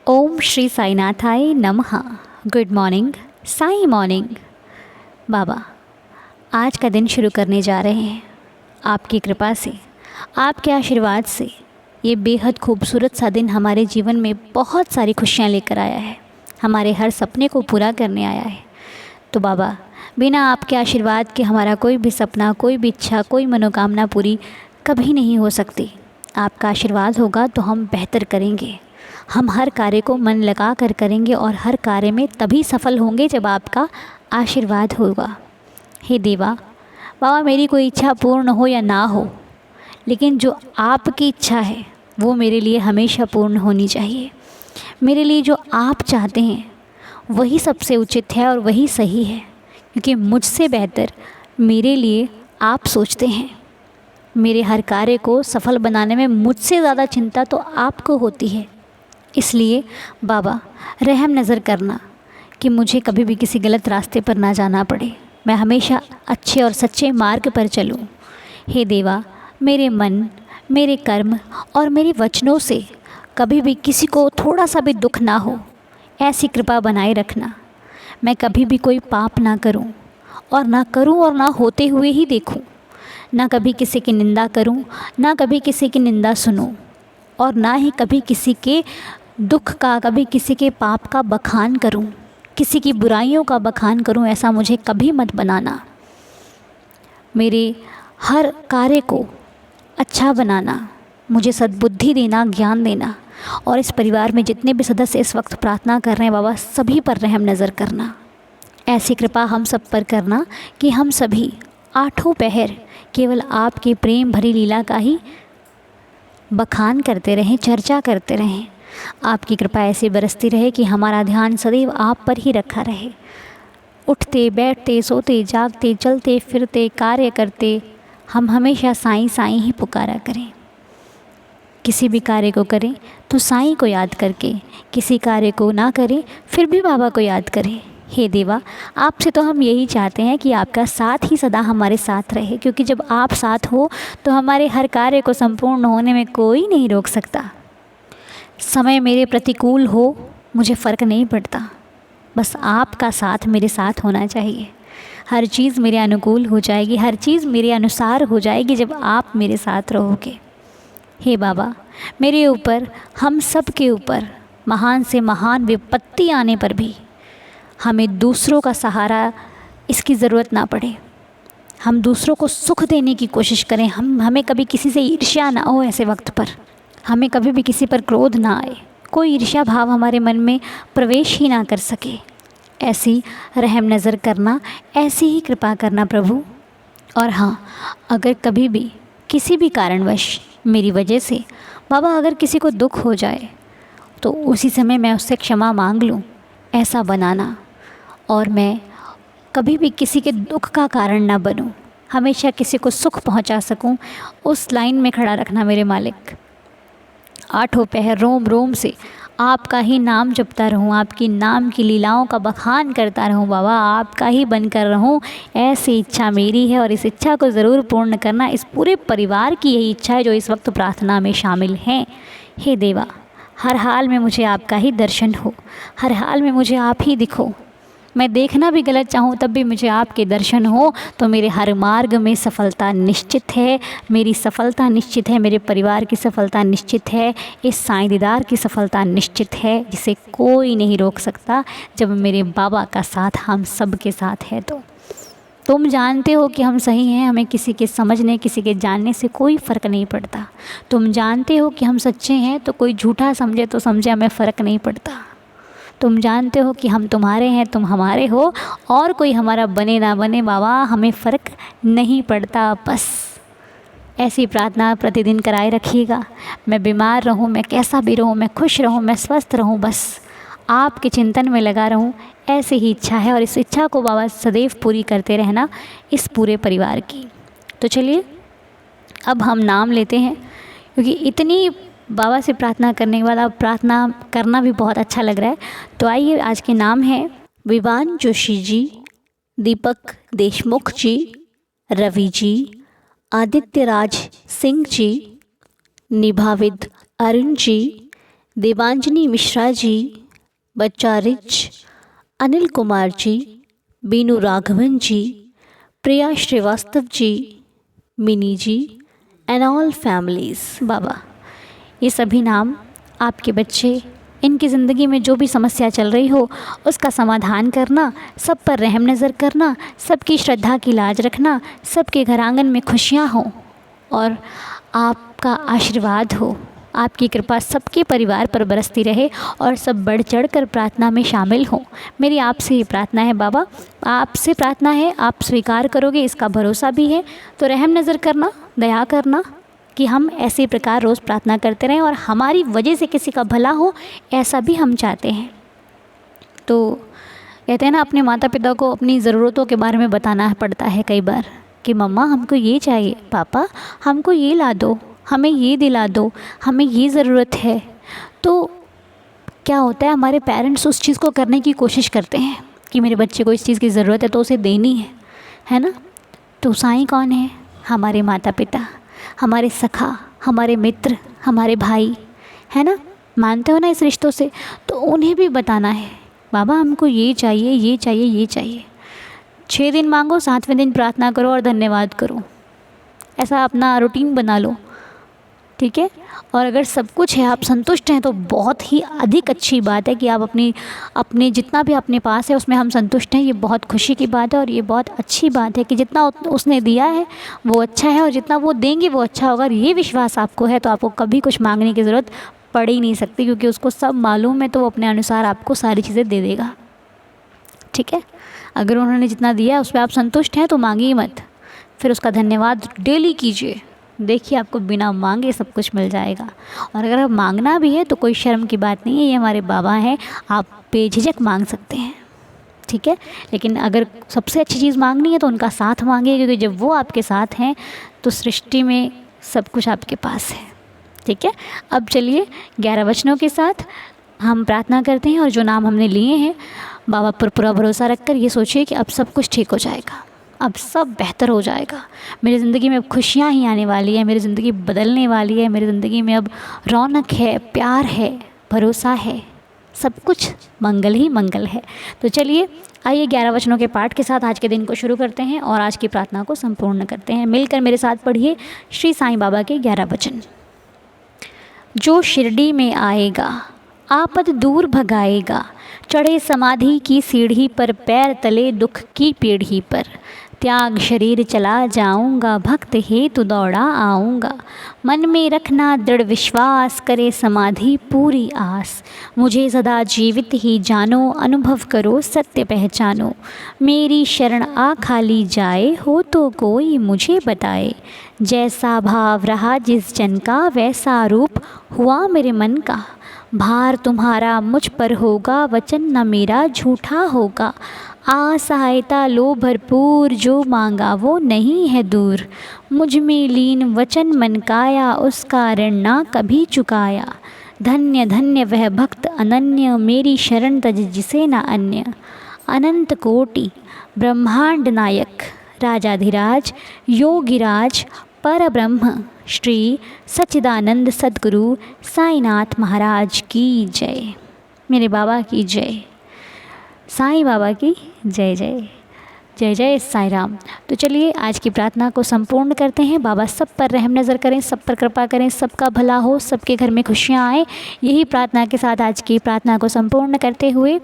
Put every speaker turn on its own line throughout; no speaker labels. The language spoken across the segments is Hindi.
ओम श्री साईनाथाय नमः। Good morning, Sai morning. Baba, आज का दिन शुरू करने जा रहे हैं। आपकी कृपा से, आपके आशीर्वाद से ये बेहद खूबसूरत सा दिन हमारे जीवन में बहुत सारी खुशियाँ लेकर आया है, हमारे हर सपने को पूरा करने आया है। तो बाबा, बिना आपके आशीर्वाद के हमारा कोई भी सपना, कोई भी इच्छा, कोई मनोकामना पूरी कभी नहीं हो सकती। आपका आशीर्वाद होगा तो हम बेहतर करेंगे। हम हर कार्य को मन लगा कर करेंगे और हर कार्य में तभी सफल होंगे जब आपका आशीर्वाद होगा। हे देवा, बाबा, मेरी कोई इच्छा पूर्ण हो या ना हो, लेकिन जो आपकी इच्छा है वो मेरे लिए हमेशा पूर्ण होनी चाहिए। मेरे लिए जो आप चाहते हैं वही सबसे उचित है और वही सही है, क्योंकि मुझसे बेहतर मेरे लिए आप सोचते हैं। मेरे हर कार्य को सफल बनाने में मुझसे ज़्यादा चिंता तो आपको होती है। इसलिए बाबा, रहम नज़र करना कि मुझे कभी भी किसी गलत रास्ते पर ना जाना पड़े। मैं हमेशा अच्छे और सच्चे मार्ग पर चलूं। हे देवा, मेरे मन, मेरे कर्म और मेरे वचनों से कभी भी किसी को थोड़ा सा भी दुख ना हो, ऐसी कृपा बनाए रखना। मैं कभी भी कोई पाप ना करूं और ना होते हुए ही देखूं। ना कभी किसी की निंदा करूं, ना कभी किसी की निंदा सुनूं, और ना ही कभी किसी के दुख का, कभी किसी के पाप का बखान करूं, किसी की बुराइयों का बखान करूं। ऐसा मुझे कभी मत बनाना। मेरे हर कार्य को अच्छा बनाना, मुझे सद्बुद्धि देना, ज्ञान देना। और इस परिवार में जितने भी सदस्य इस वक्त प्रार्थना कर रहे हैं बाबा, सभी पर रहम नज़र करना। ऐसी कृपा हम सब पर करना कि हम सभी आठों पहर केवल आपकी प्रेम भरी लीला का ही बखान करते रहें, चर्चा करते रहें। आपकी कृपा ऐसे बरसती रहे कि हमारा ध्यान सदैव आप पर ही रखा रहे। उठते बैठते, सोते जागते, चलते फिरते, कार्य करते हम हमेशा साईं साईं ही पुकारा करें। किसी भी कार्य को करें तो साईं को याद करके, किसी कार्य को ना करें फिर भी बाबा को याद करें। हे देवा, आपसे तो हम यही चाहते हैं कि आपका साथ ही सदा हमारे साथ रहे, क्योंकि जब आप साथ हो तो हमारे हर कार्य को संपूर्ण होने में कोई नहीं रोक सकता। समय मेरे प्रतिकूल हो, मुझे फ़र्क नहीं पड़ता, बस आपका साथ मेरे साथ होना चाहिए। हर चीज़ मेरे अनुकूल हो जाएगी, हर चीज़ मेरे अनुसार हो जाएगी जब आप मेरे साथ रहोगे। हे बाबा, मेरे ऊपर, हम सब के ऊपर महान से महान विपत्ति आने पर भी हमें दूसरों का सहारा इसकी ज़रूरत ना पड़े। हम दूसरों को सुख देने की कोशिश करें। हमें कभी किसी से ईर्ष्या ना हो। ऐसे वक्त पर हमें कभी भी किसी पर क्रोध ना आए, कोई ईर्ष्या भाव हमारे मन में प्रवेश ही ना कर सके। ऐसी रहम नज़र करना, ऐसी ही कृपा करना प्रभु। और हाँ, अगर कभी भी किसी भी कारणवश मेरी वजह से बाबा अगर किसी को दुख हो जाए तो उसी समय मैं उससे क्षमा मांग लूँ, ऐसा बनाना। और मैं कभी भी किसी के दुख का कारण ना बनूं, हमेशा किसी को सुख पहुंचा सकूं, उस लाइन में खड़ा रखना मेरे मालिक। आठों पहर रोम रोम से आपका ही नाम जपता रहूं, आपकी नाम की लीलाओं का बखान करता रहूं बाबा, आपका ही बनकर रहूं, ऐसी इच्छा मेरी है। और इस इच्छा को ज़रूर पूर्ण करना इस पूरे परिवार की यही इच्छा है जो इस वक्त प्रार्थना में शामिल हैं। हे देवा, हर हाल में मुझे आपका ही दर्शन हो, हर हाल में मुझे आप ही दिखो। मैं देखना भी गलत चाहूँ तब भी मुझे आपके दर्शन हो तो मेरे हर मार्ग में सफलता निश्चित है, मेरी सफलता निश्चित है, मेरे परिवार की सफलता निश्चित है, इस साईं दीदार की सफलता निश्चित है, जिसे कोई नहीं रोक सकता जब मेरे बाबा का साथ हम सब के साथ है। तो तुम जानते हो कि हम सही हैं, हमें किसी के समझने, किसी के जानने से कोई फ़र्क नहीं पड़ता। तुम जानते हो कि हम सच्चे हैं, तो कोई झूठा समझे तो समझे, हमें फ़र्क नहीं पड़ता। तुम जानते हो कि हम तुम्हारे हैं, तुम हमारे हो, और कोई हमारा बने ना बने बाबा, हमें फ़र्क नहीं पड़ता। बस ऐसी प्रार्थना प्रतिदिन कराए रखिएगा। मैं बीमार रहूं, मैं कैसा भी रहूं, मैं खुश रहूं, मैं स्वस्थ रहूं, बस आपके चिंतन में लगा रहूं, ऐसी ही इच्छा है। और इस इच्छा को बाबा सदैव पूरी करते रहना इस पूरे परिवार की। तो चलिए अब हम नाम लेते हैं, क्योंकि इतनी बाबा से प्रार्थना करने के बाद अब प्रार्थना करना भी बहुत अच्छा लग रहा है। तो आइए, आज के नाम हैं विवान जोशी जी, दीपक देशमुख जी, रवि जी, आदित्य राज सिंह जी, निभाविद अरुण जी, देवांजनी मिश्रा जी, बच्चा रिच, Anil Kumar ji, Binu Raghavan ji, Priya Srivastava ji, Mini ji and all families. Baba, ये सभी नाम आपके बच्चे, इनकी ज़िंदगी में जो भी समस्या चल रही हो उसका समाधान करना, सब पर रहम नज़र करना, सबकी श्रद्धा की लाज रखना, सबके घर आंगन में खुशियाँ हो और आपका आशीर्वाद हो, आपकी कृपा सबके परिवार पर बरसती रहे और सब बढ़ चढ़ कर प्रार्थना में शामिल हों। मेरी आपसे ये प्रार्थना है बाबा, आपसे प्रार्थना है, आप स्वीकार करोगे इसका भरोसा भी है। तो रहम नज़र करना, दया करना कि हम ऐसे प्रकार रोज़ प्रार्थना करते रहें और हमारी वजह से किसी का भला हो, ऐसा भी हम चाहते हैं। तो कहते हैं ना, अपने माता पिता को अपनी ज़रूरतों के बारे में बताना पड़ता है कई बार कि मम्मा हमको ये चाहिए, पापा हमको ये ला दो, हमें ये दिला दो, हमें ये ज़रूरत है। तो क्या होता है, हमारे पेरेंट्स उस चीज़ को करने की कोशिश करते हैं कि मेरे बच्चे को इस चीज़ की ज़रूरत है तो उसे देनी है ना। तो साईं कौन है? हमारे माता पिता, हमारे सखा, हमारे मित्र, हमारे भाई, है ना। मानते हो ना इस रिश्तों से? तो उन्हें भी बताना है बाबा हमको ये चाहिए, ये चाहिए, ये चाहिए। 6 दिन मांगो, 7वें दिन प्रार्थना करो और धन्यवाद करो। ऐसा अपना रूटीन बना लो, ठीक है। और अगर सब कुछ है, आप संतुष्ट हैं, तो बहुत ही अधिक अच्छी बात है कि आप अपने जितना भी अपने पास है उसमें हम संतुष्ट हैं। ये बहुत खुशी की बात है और ये बहुत अच्छी बात है कि जितना उसने दिया है वो अच्छा है और जितना वो देंगे वो अच्छा होगा। और ये विश्वास आपको है तो आपको कभी कुछ मांगने की ज़रूरत पड़ ही नहीं सकती, क्योंकि उसको सब मालूम है, तो वो अपने अनुसार आपको सारी चीज़ें दे देगा, ठीक है। अगर उन्होंने जितना दिया है उस पर आप संतुष्ट हैं तो मांगिए मत, फिर उसका धन्यवाद डेली कीजिए। देखिए आपको बिना मांगे सब कुछ मिल जाएगा। और अगर आप मांगना भी है तो कोई शर्म की बात नहीं है, ये हमारे बाबा हैं, आप बेझिझक मांग सकते हैं, ठीक है। लेकिन अगर सबसे अच्छी चीज़ मांगनी है तो उनका साथ मांगिए, क्योंकि जब वो आपके साथ हैं तो सृष्टि में सब कुछ आपके पास है, ठीक है। अब चलिए 11 वचनों के साथ हम प्रार्थना करते हैं और जो नाम हमने लिए हैं बाबा पर पूरा भरोसा रखकर ये सोचिए कि अब सब कुछ ठीक हो जाएगा, अब सब बेहतर हो जाएगा। मेरी ज़िंदगी में अब खुशियाँ ही आने वाली है, मेरी ज़िंदगी बदलने वाली है, मेरी ज़िंदगी में अब रौनक है, प्यार है, भरोसा है, सब कुछ मंगल ही मंगल है। तो चलिए आइए 11 वचनों के पाठ के साथ आज के दिन को शुरू करते हैं और आज की प्रार्थना को संपूर्ण करते हैं। मिलकर मेरे साथ पढ़िए श्री साईं बाबा के 11 वचन। जो शिरडी में आएगा आपद दूर भगाएगा, चढ़े समाधि की सीढ़ी पर, पैर तले दुख की पीढ़ी पर। त्याग शरीर चला जाऊंगा, भक्त हेतु दौड़ा आऊँगा। मन में रखना दृढ़ विश्वास, करे समाधि पूरी आस। मुझे सदा जीवित ही जानो, अनुभव करो सत्य पहचानो। मेरी शरण आ खाली जाए, हो तो कोई मुझे बताए। जैसा भाव रहा जिस जन का, वैसा रूप हुआ मेरे मन का। भार तुम्हारा मुझ पर होगा, वचन न मेरा झूठा होगा। असहायता लो भरपूर, जो मांगा वो नहीं है दूर। मुझ में लीन वचन मन काया, उसका ऋण ना कभी चुकाया। धन्य धन्य वह भक्त अनन्य, मेरी शरण तज जिसे न अन्य। अनंत कोटि ब्रह्मांड नायक, राजाधिराज योगिराज परब्रह्म, श्री सच्चिदानंद सद्गुरु साईनाथ महाराज की जय। मेरे बाबा की जय, साईं बाबा की जय जय। जय जय साईं राम। तो चलिए आज की प्रार्थना को संपूर्ण करते हैं। बाबा सब पर रहम नज़र करें, सब पर कृपा करें, सबका भला हो, सबके घर में खुशियाँ आए। यही प्रार्थना के साथ आज की प्रार्थना को संपूर्ण करते हुए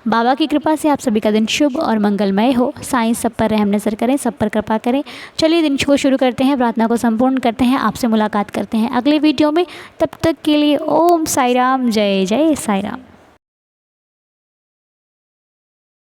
बाबा की कृपा से आप सभी का दिन शुभ और मंगलमय हो। साईं सब पर रहम नज़र करें, सब पर कृपा करें। चलिए दिन को शुरू करते हैं, प्रार्थना को संपूर्ण करते हैं, आपसे मुलाकात करते हैं अगले वीडियो में। तब तक के लिए ओम साई राम, जय जय साई राम।